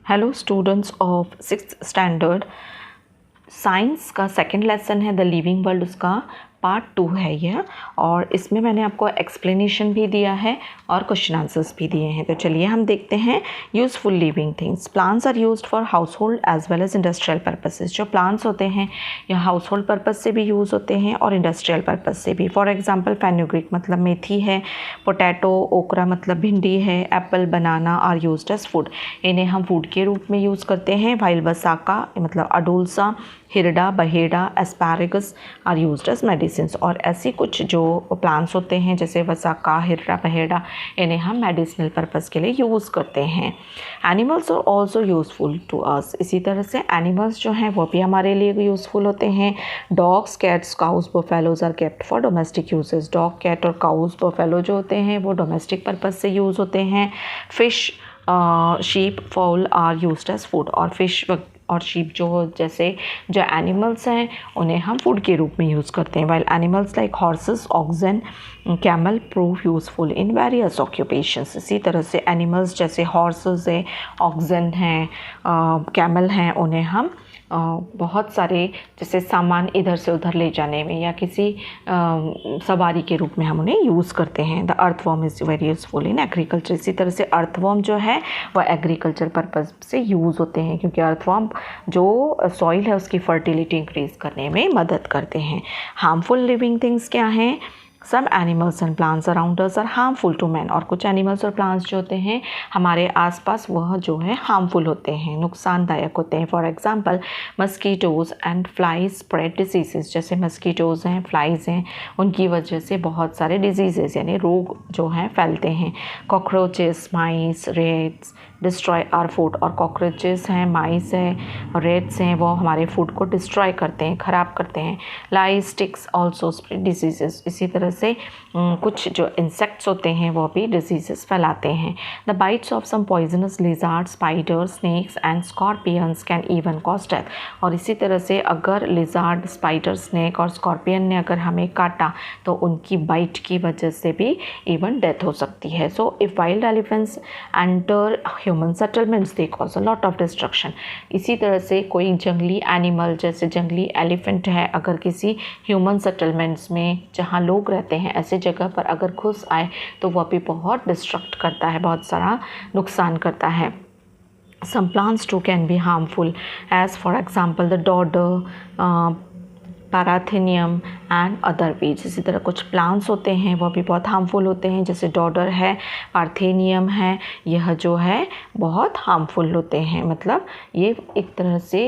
Hello students of 6th standard. Science का second lesson है the living world, उसका part 2 है यह, और इसमें मैंने आपको एक्सप्लेनेशन भी दिया है और क्वेश्चन आंसर्स भी दिए हैं। तो चलिए हम देखते हैं useful living things. Plants are used for household as well as industrial purposes. जो प्लांट्स होते हैं यह हाउस होल्ड पर्पज़ से भी यूज़ होते हैं और इंडस्ट्रियल पर्पज़ से भी। फॉर एग्जाम्पल फेनुग्रीक मतलब मेथी है, पोटैटो ओकरा मतलब भिंडी है, apple banana are used as food. इन्हें हम फूड के रूप में यूज़ करते हैं। वाइल वसाका मतलब adulsa, hirda, baheda, asparagus are used as medicine. और ऐसी कुछ जो प्लांट्स होते हैं जैसे वसाका, हिरडा, बहेड़ा, इन्हें हम मेडिसिनल पर्पज़ के लिए यूज़ करते हैं। Animals are also useful to us. इसी तरह से एनिमल्स जो हैं वो भी हमारे लिए यूज़फुल होते हैं। Dogs, cats, cows, buffaloes are kept for domestic uses. Dog, cat और काउज, बफेलो जो होते हैं वो डोमेस्टिक पर्पज़ से यूज़ होते हैं। Fish, sheep, fowl are used as food. और फिश और शीप जो जैसे जो एनिमल्स हैं उन्हें हम फूड के रूप में यूज़ करते हैं। While animals like horses, oxen, camel prove useful in various occupations. इसी तरह से एनिमल्स जैसे हॉर्सेस हैं, ऑक्सन हैं, कैमल हैं, उन्हें हम बहुत सारे जैसे सामान इधर से उधर ले जाने में या किसी सवारी के रूप में हम उन्हें यूज़ करते हैं। The earthworm is very useful in agriculture. इसी तरह से अर्थवर्म जो है वह एग्रीकल्चर पर्पज़ से यूज़ होते हैं क्योंकि अर्थवर्म जो सॉइल है उसकी फर्टिलिटी इंक्रीज़ करने में मदद करते हैं। हार्मफुल लिविंग थिंग्स क्या हैं? Some animals and plants around us are harmful to man. और कुछ एनिमल्स और प्लांट्स जो होते हैं हमारे आसपास वह जो है हार्मफुल होते हैं, नुकसानदायक होते हैं। For example mosquitoes and flies spread diseases. जैसे मस्कीटोज़ हैं, फ्लाइज हैं, उनकी वजह से बहुत सारे डिजीज़ यानी रोग जो हैं फैलते हैं। Cockroaches, mice, rats destroy our food. और कॉकरोचेस हैं, माइस हैं, रेट्स हैं, वो हमारे फूड को डिस्ट्रॉय करते हैं, ख़राब करते हैं। लाइस, टिक्स ऑल्सो स्प्रेड डिजीज़। इसी तरह से कुछ जो इंसेक्ट्स होते हैं वो भी डिजीज़ फैलाते हैं। The bites of some poisonous lizard, spider, snakes and scorpions can even cause death. और इसी तरह से अगर लिजार्ड, स्पाइडर, स्नेक और स्कॉर्पियन ने अगर हमें काटा तो उनकी बाइट की वजह से भी इवन डेथ हो सकती है। So if wild elephants enter human settlements they cause a lot of destruction. इसी तरह से कोई जंगली एनिमल जैसे जंगली एलिफेंट है अगर किसी ह्यूमन सेटलमेंट्स में जहाँ लोग रहते हैं ऐसे जगह पर अगर घुस आए तो वह भी बहुत डिस्ट्रक्ट करता है, बहुत सारा नुकसान करता है। Some plants too can be harmful as for example the dodder, parthenium and other weeds. इसी तरह कुछ प्लांट्स होते हैं वो भी बहुत हार्मफुल होते हैं जैसे डॉडर है, पार्थेनियम है, यह जो है बहुत हार्मफुल होते हैं। मतलब ये एक तरह से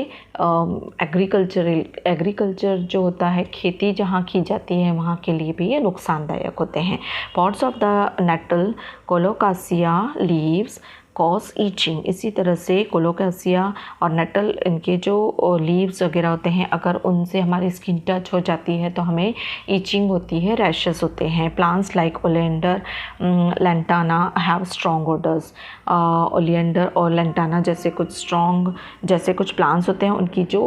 एग्रीकल्चर जो होता है, खेती जहाँ की जाती है वहाँ के लिए भी ये नुकसानदायक होते हैं। Parts of the nettle, colocasia leaves cause itching. इसी तरह से कोलोकासिया और नटल इनके जो लीव्स वगैरह होते हैं अगर उनसे हमारी स्किन टच हो जाती है तो हमें ईचिंग होती है, रैशेस होते हैं। Plants like oleander, lantana have strong odours. Oleander और लेंटाना जैसे कुछ प्लांट्स होते हैं उनकी जो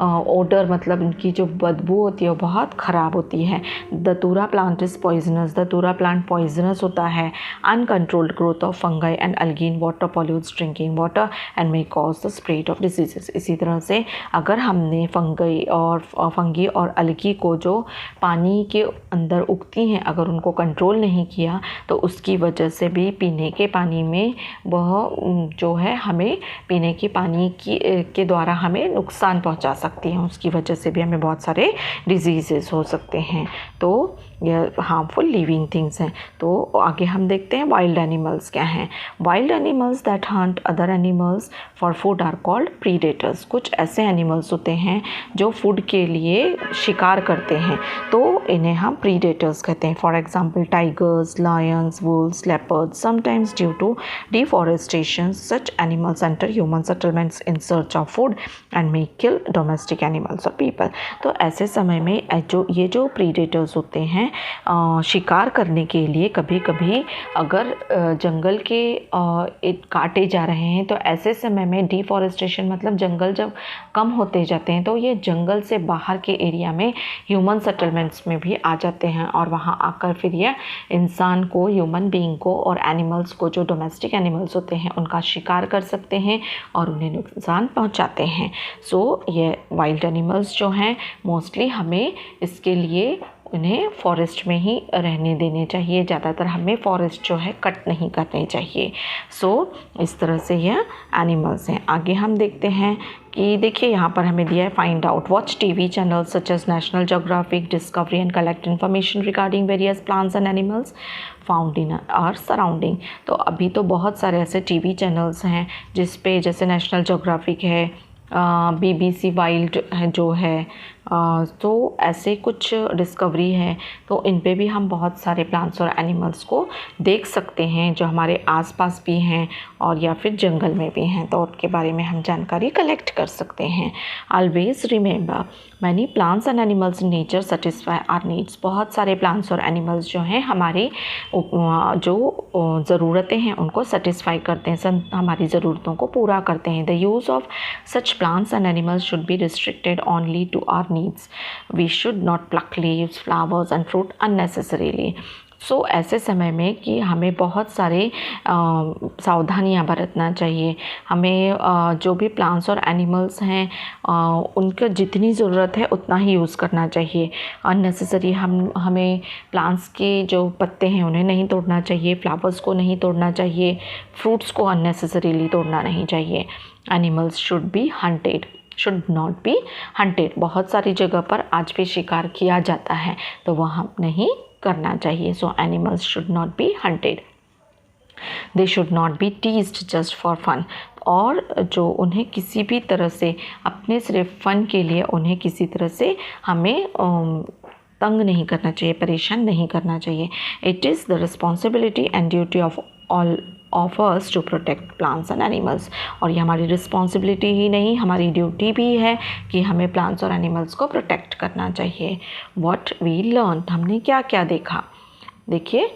ओडर मतलब उनकी जो बदबू होती है वो बहुत ख़राब होती है। दतूरा plant is poisonous. दतूरा plant poisonous होता है। Uncontrolled growth of fungi and algae in water pollutes drinking water and may cause the spread of diseases। इसी तरह से अगर हमने फंगी और अलगी को जो पानी के अंदर उगती हैं अगर उनको कंट्रोल नहीं किया तो उसकी वजह से भी पीने के पानी में वह जो है हमें पीने के पानी के द्वारा हमें नुकसान पहुंचा सकती हैं। उसकी वजह से भी हमें बहुत सारे डिजीज़ेस हो सकते हैं। तो यह हार्मफुल लिविंग थिंग्स हैं। तो आगे हम देखते हैं वाइल्ड एनिमल्स क्या हैं। Wild animals that hunt other animals for food are called predators. कुछ ऐसे एनिमल्स होते हैं जो फूड के लिए शिकार करते हैं तो इन्हें हम प्रीडेटर्स कहते हैं। For example tigers, lions, wolves, leopards. Sometimes due to deforestation such animals enter human settlements in search of food and may kill domestic animals और पीपल। तो ऐसे समय में जो प्रीडेटर्स होते हैं शिकार करने के लिए कभी कभी अगर जंगल के काटे जा रहे हैं तो ऐसे समय में डिफॉरेस्टेशन मतलब जंगल जब कम होते जाते हैं तो ये जंगल से बाहर के एरिया में ह्यूमन सेटलमेंट्स में भी आ जाते हैं और वहाँ आकर फिर ये इंसान को, ह्यूमन बीइंग को और एनिमल्स को, जो डोमेस्टिक एनिमल्स होते हैं उनका शिकार कर सकते हैं और उन्हें नुकसान पहुंचाते हैं। सो ये वाइल्ड एनिमल्स जो हैं मोस्टली हमें इसके लिए उन्हें फॉरेस्ट में ही रहने देने चाहिए, ज़्यादातर हमें फॉरेस्ट जो है कट नहीं करने चाहिए। सो इस तरह से यह एनिमल्स हैं। आगे हम देखते हैं कि देखिए यहाँ पर हमें दिया है find out, watch TV channels such as National Geographic, Discovery and collect information regarding various plants and animals found in our surrounding. तो अभी तो बहुत सारे ऐसे टीवी चैनल्स हैं जिस पे जैसे नेशनल ज्योग्राफिक है, BBC वाइल्ड है जो है, तो ऐसे कुछ डिस्कवरी है, तो इन पे भी हम बहुत सारे प्लांट्स और एनिमल्स को देख सकते हैं जो हमारे आसपास भी हैं और या फिर जंगल में भी हैं, तो उनके बारे में हम जानकारी कलेक्ट कर सकते हैं। Always remember many plants and animals in nature satisfy our needs. बहुत सारे प्लांट्स और एनिमल्स जो हैं हमारी जो ज़रूरतें हैं उनको सेटिस्फाई करते हैं, हमारी ज़रूरतों को पूरा करते हैं। The use of such plants and animals should be restricted only to our needs. We should not pluck leaves, flowers and fruit unnecessarily. सो ऐसे समय में कि हमें बहुत सारे सावधानियां बरतना चाहिए। हमें जो भी प्लांट्स और एनिमल्स हैं उनका जितनी ज़रूरत है उतना ही यूज़ करना चाहिए। अननेसेसरी हमें प्लांट्स के जो पत्ते हैं उन्हें नहीं तोड़ना चाहिए, फ्लावर्स को नहीं तोड़ना चाहिए, फ्रूट्स को अननेसेसरीली तोड़ना नहीं चाहिए। Animals should be hunted, should not be hunted. बहुत सारी जगह पर आज भी शिकार किया जाता है तो वह हम नहीं करना चाहिए। So animals should not be hunted, they should not be teased just for fun. और जो उन्हें किसी भी तरह से अपने सिर्फ फ़न के लिए उन्हें किसी तरह से हमें तंग नहीं करना चाहिए, परेशान नहीं करना चाहिए। It is the responsibility and duty of all of us to protect plants and animals. और ये हमारी रिस्पॉन्सिबिलिटी ही नहीं, हमारी ड्यूटी भी है कि हमें प्लांट्स और एनिमल्स को प्रोटेक्ट करना चाहिए। व्हाट वी लर्न, हमने क्या क्या देखा, देखिए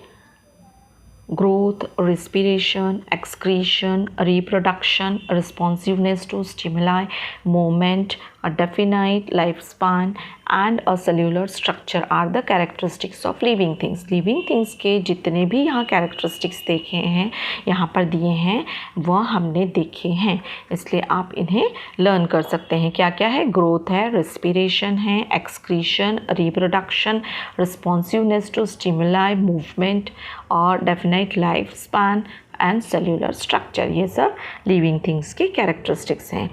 growth, respiration, excretion, reproduction, responsiveness to stimuli, movement, a definite lifespan and a cellular structure are the characteristics of living things. Living things के जितने भी यहाँ characteristics देखे हैं, यहाँ पर दिए हैं, वह हमने देखे हैं, इसलिए आप इन्हें लर्न कर सकते हैं। क्या क्या है? ग्रोथ है, respiration है, excretion, reproduction, responsiveness to stimuli, movement और definite lifespan and cellular structure, ये सब लिविंग थिंग्स के कैरेक्टरिस्टिक्स हैं।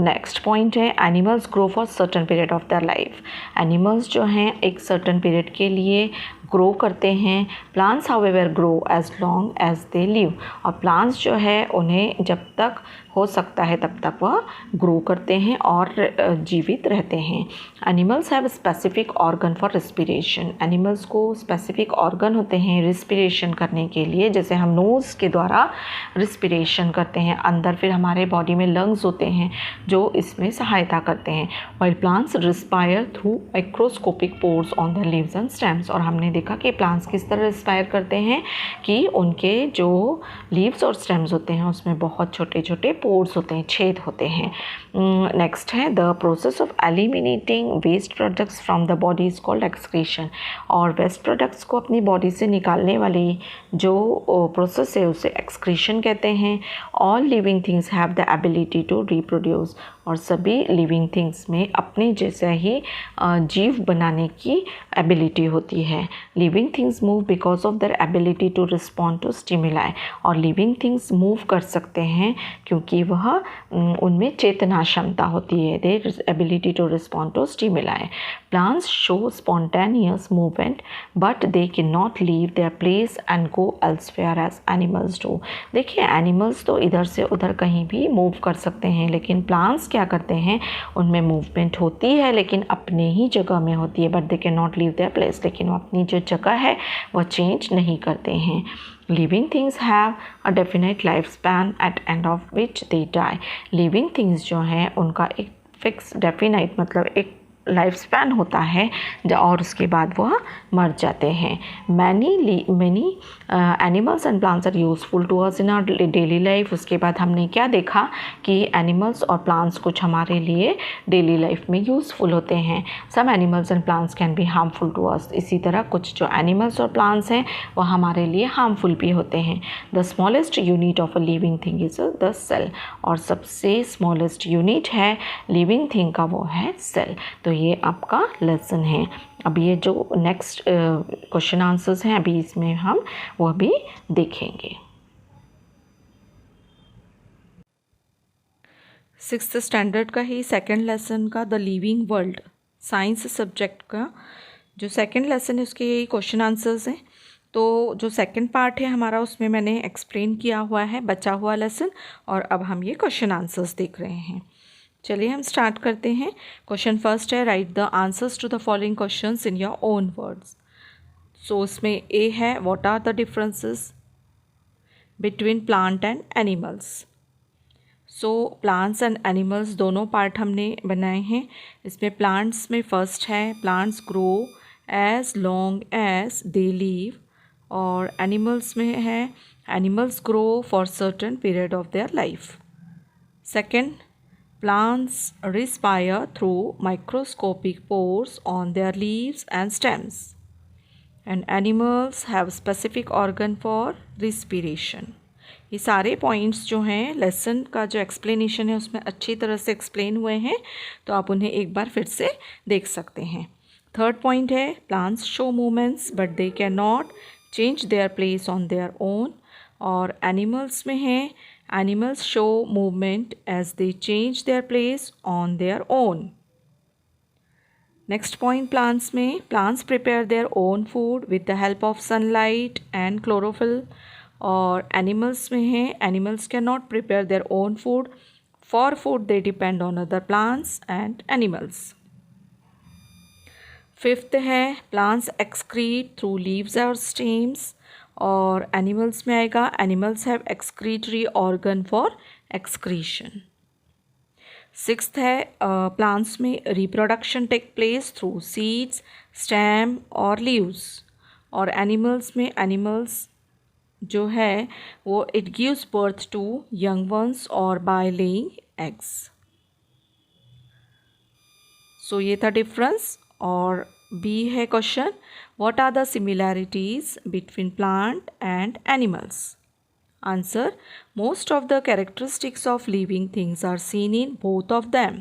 नेक्स्ट पॉइंट है animals grow for certain period of their life. Animals जो हैं एक सर्टन पीरियड के लिए ग्रो करते हैं। Plants however grow as long as they live. और प्लांट्स जो है उन्हें जब तक हो सकता है तब तक वह ग्रो करते हैं और जीवित रहते हैं। Animals have specific organ for respiration. Animals को स्पेसिफिक ऑर्गन होते हैं रेस्पिरेशन करने के लिए, जैसे हम नोज़ के द्वारा रेस्पिरेशन करते हैं, अंदर फिर हमारे बॉडी में लंग्स होते हैं जो इसमें सहायता करते हैं। While plants respire through microscopic pores on the leaves and stems. और हमने देखा कि प्लांट्स किस तरह रिस्पायर करते हैं कि उनके जो लीव्स और स्टेम्स होते हैं उसमें बहुत छोटे छोटे पोर्स होते हैं, छेद होते हैं। नेक्स्ट है the process of eliminating waste products from the body is called excretion. और वेस्ट प्रोडक्ट्स को अपनी बॉडी से निकालने वाली जो प्रोसेस है उसे एक्सक्रीशन कहते हैं। All living things have the ability to reproduce. और सभी लिविंग थिंग्स में अपने जैसा ही जीव बनाने की एबिलिटी होती है। Living things move because of their ability to respond to stimuli. और लिविंग थिंग्स मूव कर सकते हैं क्योंकि वह उनमें चेतना क्षमता होती है, their ability to respond to stimuli. Plants show spontaneous movement but they can not leave their place and go elsewhere as animals do. देखिए एनिमल्स तो इधर से उधर कहीं भी मूव कर सकते हैं, लेकिन प्लांट्स क्या करते हैं, उनमें मूवमेंट होती है लेकिन अपने ही जगह में होती है, but they can not leave their place. लेकिन वो अपनी जो जगह है वह चेंज नहीं करते हैं। Living things have a definite life span at end of which they die. Living things जो हैं उनका एक फिक्स डेफिनेट मतलब एक लाइफ स्पैन होता है और उसके बाद वह मर जाते हैं। Many animals and plants are useful to us in our daily life. उसके बाद हमने क्या देखा कि एनिमल्स और प्लांट्स कुछ हमारे लिए डेली लाइफ में यूज़फुल होते हैं। Some animals and plants can be harmful to us. इसी तरह कुछ जो एनिमल्स और प्लांट्स हैं वह हमारे लिए हार्मफुल भी होते हैं। The smallest unit of a living thing is the cell. और सबसे स्मॉलेस्ट यूनिट है लिविंग थिंग का वो है सेल। तो ये आपका लेसन है। अब ये जो नेक्स्ट क्वेश्चन आंसर्स हैं अभी इसमें हम वह भी देखेंगे। 6th स्टैंडर्ड का ही सेकंड लेसन का the living world science subject का जो सेकंड लेसन है उसके यही क्वेश्चन आंसर्स हैं। तो जो सेकंड पार्ट है हमारा उसमें मैंने एक्सप्लेन किया हुआ है बचा हुआ लेसन, और अब हम ये क्वेश्चन आंसर्स देख रहे हैं। चलिए हम स्टार्ट करते हैं। क्वेश्चन फर्स्ट है write the answers to the following questions in your own words. So उसमें ए है what are the differences between plant and animals. So plants and animals दोनों पार्ट हमने बनाए हैं। इसमें प्लांट्स में फर्स्ट है plants grow as long as they live, और एनिमल्स में है animals grow for certain period of their life. Second, plants respire through microscopic pores on their leaves and stems, and animals have specific organ for respiration. ये सारे points जो हैं lesson का जो explanation है उसमें अच्छी तरह से एक्सप्लेन हुए हैं, तो आप उन्हें एक बार फिर से देख सकते हैं। थर्ड पॉइंट है plants show movements but they can not change their place on their own, और एनिमल्स में है animals show movement as they change their place on their own. Next point, plants में plants prepare their own food with the help of sunlight and chlorophyll, और animals में है animals cannot prepare their own food. For food they depend on other plants and animals. Fifth है plants excrete through leaves or stems, और animals में आएगा animals have excretory organ for excretion. Sixth है plants में reproduction take place through seeds stem और leaves, और animals में animals जो है वो it gives birth to young ones और बाय लेइंग एग्स। सो ये था डिफरेंस। और बी है question what are the similarities between plant and animals? Answer, most of the characteristics of living things are seen in both of them.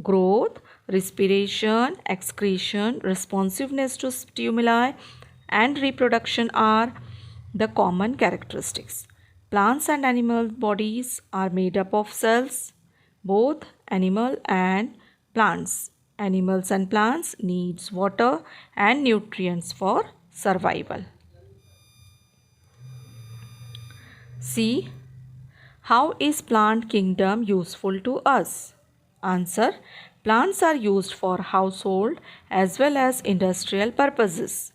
Growth, respiration, excretion, responsiveness to stimuli and reproduction are the common characteristics. Plants and animal bodies are made up of cells, both animal and plants. Animals and plants needs water and nutrients for survival. C. How is plant kingdom useful to us? Answer, plants are used for household as well as industrial purposes.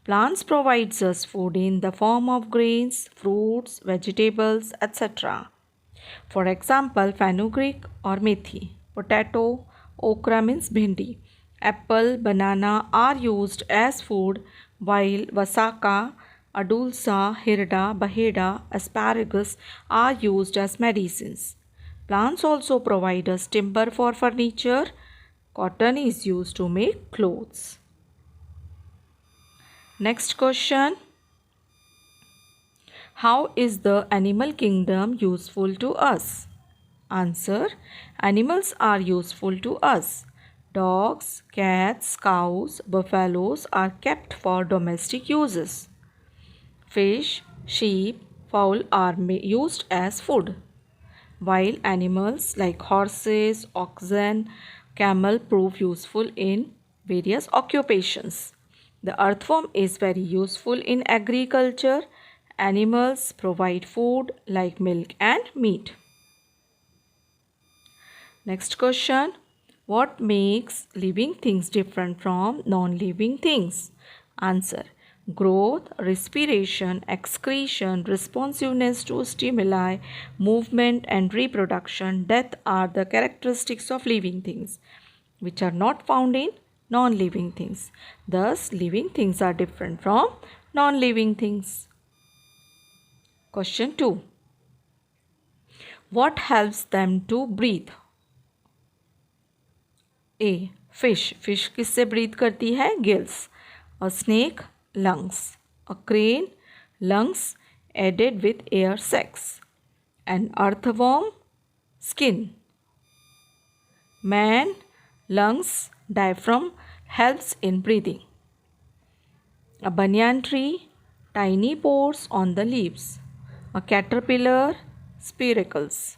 Plants provides us food in the form of grains, fruits, vegetables, etc. For example, fenugreek or methi, potato, okra means bhindi, apple, banana are used as food, while vasaka, adulsa, hirda, baheda, asparagus are used as medicines. Plants also provide us timber for furniture. Cotton is used to make clothes. Next question. How is the animal kingdom useful to us? Answer, animals are useful to us. Dogs, cats, cows, buffaloes are kept for domestic uses. Fish, sheep, fowl are used as food, while animals like horses, oxen, camel prove useful in various occupations. The earthworm is very useful in agriculture. Animals provide food like milk and meat. Next question. What makes living things different from non-living things? Answer, growth, respiration, excretion, responsiveness to stimuli, movement and reproduction, death are the characteristics of living things. which are not found in non-living things. Thus, living things are different from non-living things. Question 2. What helps them to breathe? A. Fish. Fish किससे breathe करती है? Gills. A snake, lungs. A crane, lungs added with air sacs. An earthworm, skin. Man, lungs, diaphragm helps in breathing. A banyan tree, tiny pores on the leaves. A caterpillar, spiracles.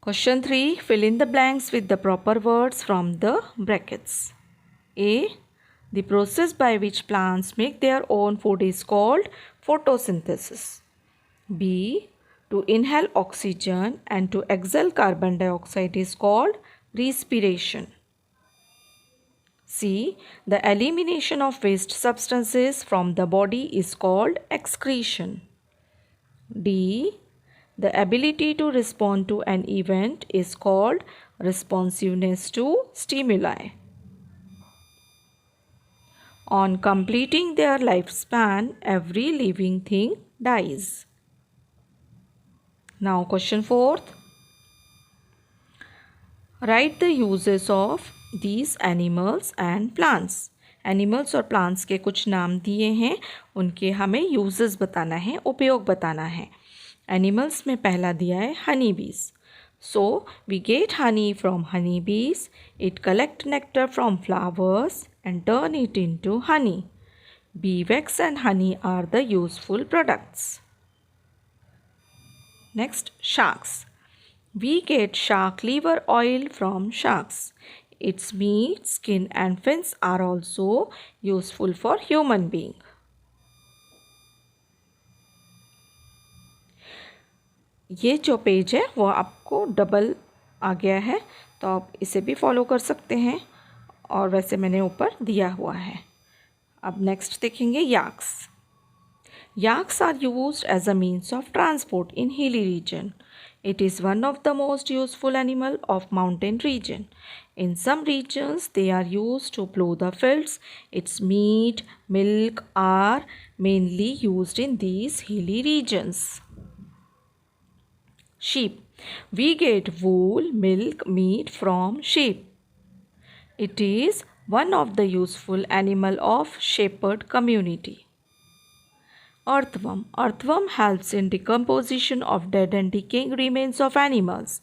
Question 3. Fill in the blanks with the proper words from the brackets. A. The process by which plants make their own food is called photosynthesis. B. To inhale oxygen and to exhale carbon dioxide is called respiration. C. The elimination of waste substances from the body is called excretion. D. The ability to respond to an event is called responsiveness to stimuli. On completing their lifespan, every living thing dies. Now question 4. Write the uses of these animals and plants. Animals और plants के कुछ नाम दिए हैं, उनके हमें uses बताना है, उपयोग बताना है. एनिमल्स में पहला दिया है honey bees. So we get honey from honey bees. It collect nectar from flowers and turn it into honey. Bee wax and honey are the useful products. Next, sharks. We get shark liver oil from sharks. Its meat, skin and fins are also useful for human being. ये जो page है वो आपको double आ गया है, तो आप इसे भी फॉलो कर सकते हैं, और वैसे मैंने ऊपर दिया हुआ है. अब नेक्स्ट देखेंगे yaks. Yaks are used as a means of transport in hilly region. It is one of the most useful animal of mountain region. In some regions, they are used to plough the fields. Its meat, milk are mainly used in these hilly regions. Sheep. We get wool, milk, meat from sheep. It is one of the useful animal of shepherd community. Earthworm. Earthworm helps in decomposition of dead and decaying remains of animals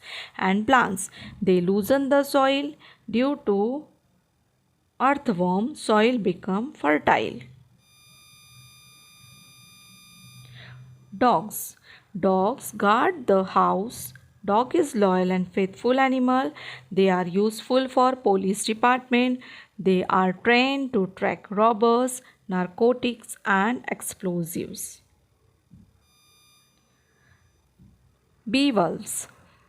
and plants. They loosen the soil. Due to earthworm, soil become fertile. Dogs. Dogs guard the house. Dog is loyal and faithful animal. They are useful for police department. They are trained to track robbers, narcotics and explosives. Beewolves.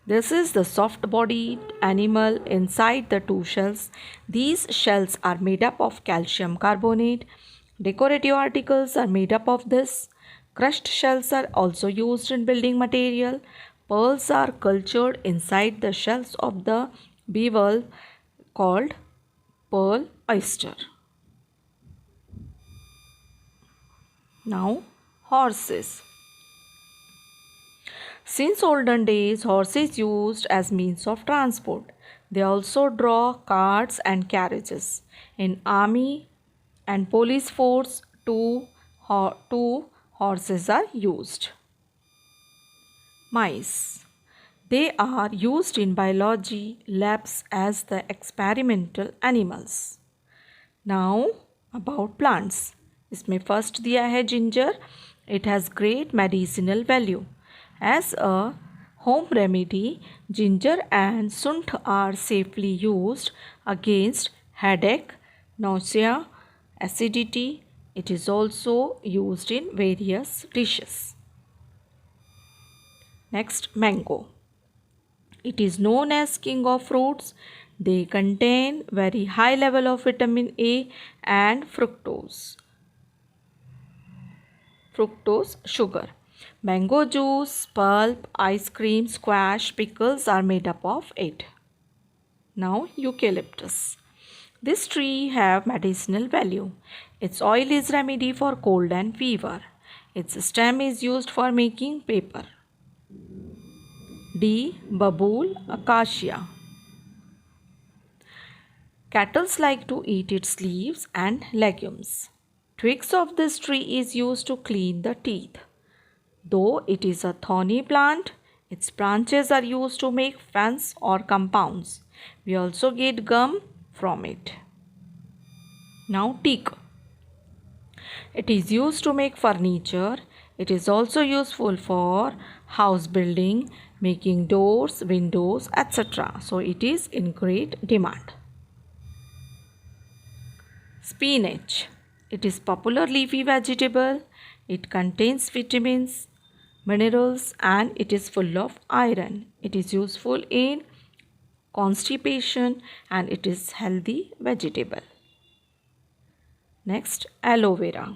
This is the soft-bodied animal inside the two shells. These shells are made up of calcium carbonate. Decorative articles are made up of this. Crushed shells are also used in building material. Pearls are cultured inside the shells of the beewolf called pearl oyster. Now, horses. Since olden days, horses used as means of transport. They also draw carts and carriages. In army and police force, two horses are used. Mice. They are used in biology labs as the experimental animals. Now about plants. इसमें first दिया है ginger. It has great medicinal value. As a home remedy, ginger and sunth are safely used against headache, nausea, acidity. It is also used in various dishes. Next, mango. It is known as king of fruits. They contain very high level of vitamin A and fructose sugar. Mango juice, pulp, ice cream, squash, pickles are made up of it. Now eucalyptus. This tree have medicinal value. Its oil is remedy for cold and fever. Its stem is used for making paper. D. Babool acacia. Cattle like to eat its leaves and legumes. Twigs of this tree is used to clean the teeth. Though it is a thorny plant, its branches are used to make fans or compounds. We also get gum from it. Now teak. It is used to make furniture. It is also useful for house building, making doors, windows, etc. So it is in great demand. Spinach. It is popular leafy vegetable. It contains vitamins, minerals, and it is full of iron. It is useful in constipation and it is healthy vegetable. Next, aloe vera.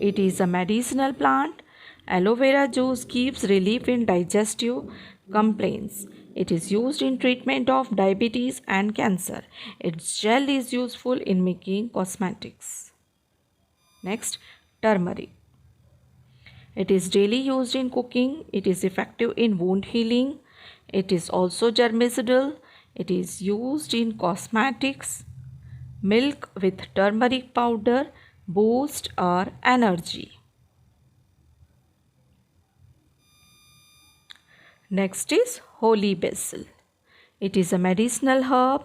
It is a medicinal plant. Aloe vera juice gives relief in digestive complaints. It is used in treatment of diabetes and cancer. Its gel is useful in making cosmetics. Next, turmeric. It is daily used in cooking. It is effective in wound healing. It is also germicidal. It is used in cosmetics. Milk with turmeric powder boosts our energy. Next is holy basil. It is a medicinal herb.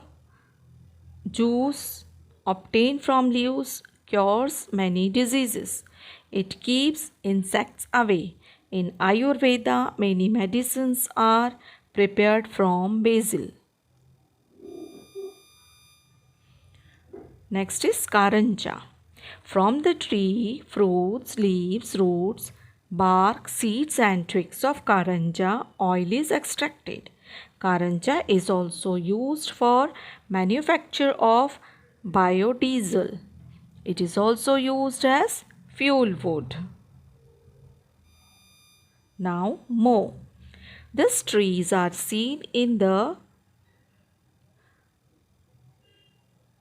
Juice obtained from leaves cures many diseases. It keeps insects away. In Ayurveda, many medicines are prepared from basil. Next is karanja. From the tree, fruits, leaves, roots, bark, seeds and twigs of karanja, oil is extracted. Karanja is also used for manufacture of biodiesel. It is also used as fuel wood. Now, mo. These trees are seen in the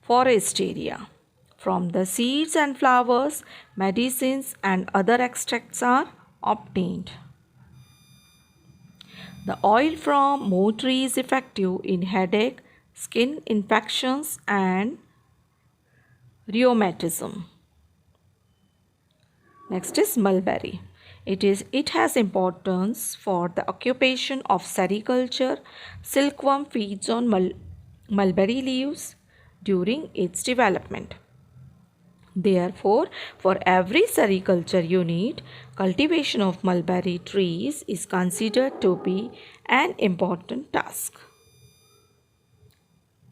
forest area. From the seeds and flowers, medicines and other extracts are obtained. The oil from mo tree is effective in headache, skin infections and rheumatism. Next is mulberry. It has importance for the occupation of sericulture. Silkworm feeds on mulberry leaves during its development. Therefore, for every sericulture unit, cultivation of mulberry trees is considered to be an important task.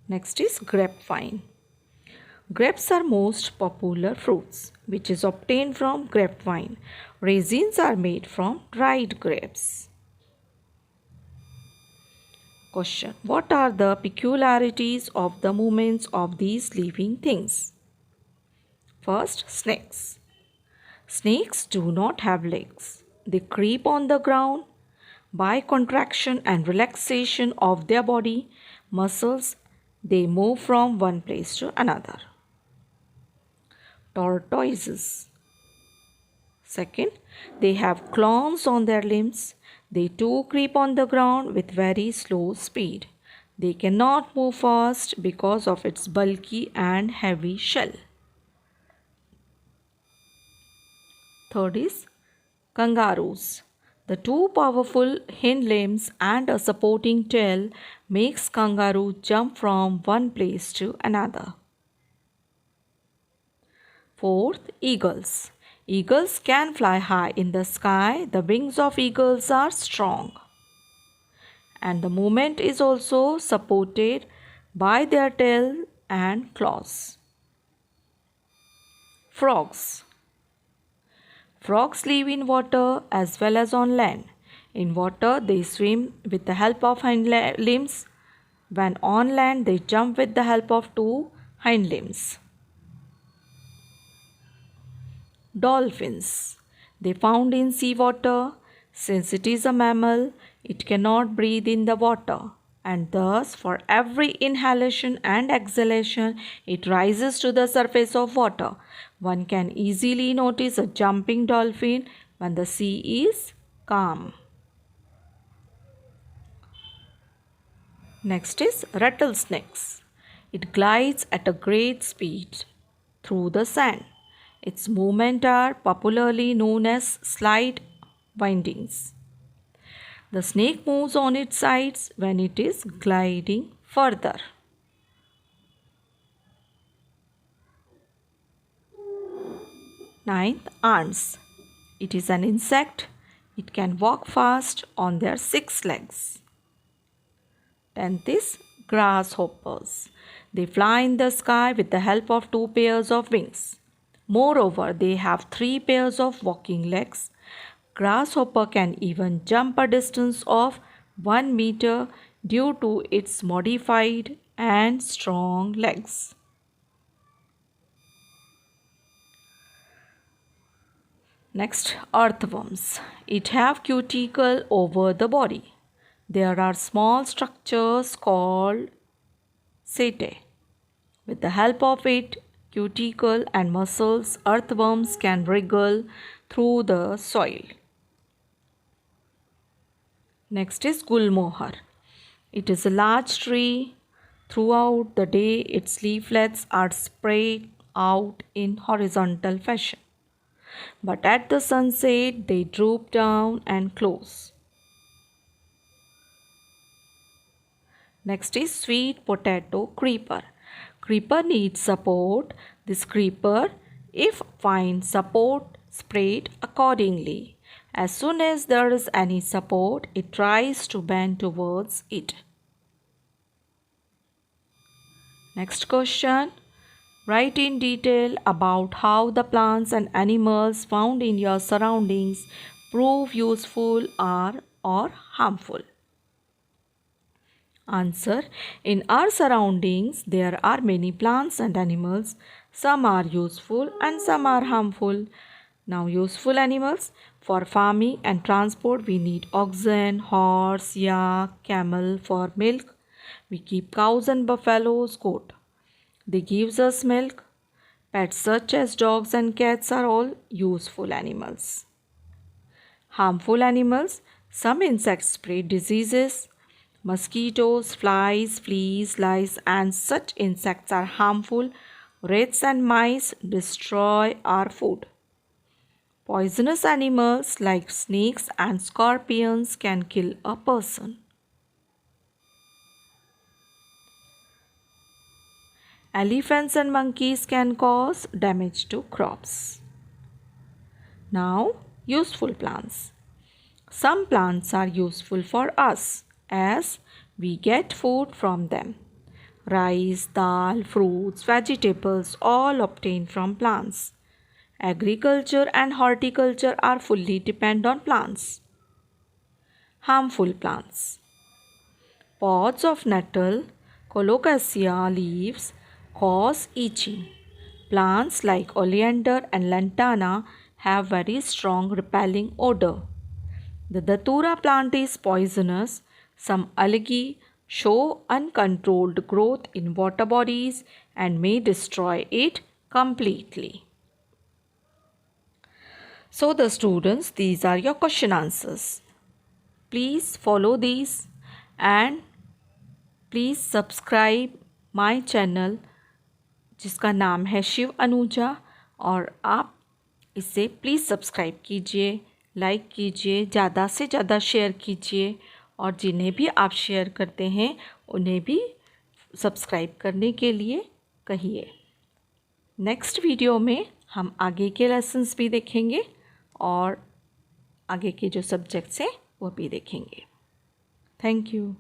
Next is grapevine. Grapes are most popular fruits, which is obtained from grapevine. Raisins are made from dried grapes. Question: what are the peculiarities of the movements of these living things? First, snakes. Snakes do not have legs. They creep on the ground. By contraction and relaxation of their body muscles, they move from one place to another. Tortoises. Second, they have claws on their limbs. They too creep on the ground with very slow speed. They cannot move fast because of its bulky and heavy shell. Third is kangaroos. The two powerful hind limbs and a supporting tail makes kangaroo jump from one place to another. Fourth, eagles. Eagles can fly high in the sky. The wings of eagles are strong. And the movement is also supported by their tail and claws. Frogs. Frogs live in water as well as on land. In water, they swim with the help of hind limbs. When on land, they jump with the help of two hind limbs. Dolphins. They found in seawater. Since it is a mammal, it cannot breathe in the water, and thus for every inhalation and exhalation, it rises to the surface of water. One can easily notice a jumping dolphin when the sea is calm. Next is rattlesnakes. It glides at a great speed through the sand. Its movements are popularly known as slide windings. The snake moves on its sides when it is gliding further. Ninth, ants. It is an insect. It can walk fast on their 6 legs. 10th is grasshoppers. They fly in the sky with the help of 2 pairs of wings. Moreover, they have 3 pairs of walking legs. Grasshopper can even jump a distance of 1 meter due to its modified and strong legs. Next, earthworms. It have cuticle over the body. There are small structures called setae. With the help of it, cuticle and muscles, earthworms can wriggle through the soil. Next is gulmohar. It is a large tree. Throughout the day, its leaflets are spread out in horizontal fashion. But at the sunset, they droop down and close. Next is sweet potato creeper. Creeper needs support. This creeper, if finds support, spread accordingly. As soon as there is any support, it tries to bend towards it. Next question. Write in detail about how the plants and animals found in your surroundings prove useful or harmful. Answer. In our surroundings, there are many plants and animals. Some are useful and some are harmful. Now, useful animals. For farming and transport, we need oxen, horse, yak, camel for milk. We keep cows and buffaloes, goat. They give us milk. Pets such as dogs and cats are all useful animals. Harmful animals. Some insects spread diseases. Mosquitoes, flies, fleas, lice, and such insects are harmful. Rats and mice destroy our food. Poisonous animals like snakes and scorpions can kill a person. Elephants and monkeys can cause damage to crops. Now, useful plants. Some plants are useful for us as we get food from them. Rice, dal, fruits, vegetables all obtained from plants. Agriculture and horticulture are fully dependent on plants. Harmful plants. Pods of nettle, colocasia leaves cause itching. Plants like oleander and lantana have very strong repelling odor. The datura plant is poisonous. Some algae show uncontrolled growth in water bodies and may destroy it completely. So the students, these are your question answers. Please follow these and please subscribe my channel जिसका नाम है शिव अनुजा, और आप इसे please subscribe कीजिए, like कीजिए, ज़्यादा से ज़्यादा शेयर कीजिए और जिन्हें भी आप शेयर करते हैं उन्हें भी सब्सक्राइब करने के लिए कहिए। नेक्स्ट वीडियो में हम आगे के लेसन्स भी देखेंगे और आगे के जो सब्जेक्ट्स हैं वो भी देखेंगे। Thank you.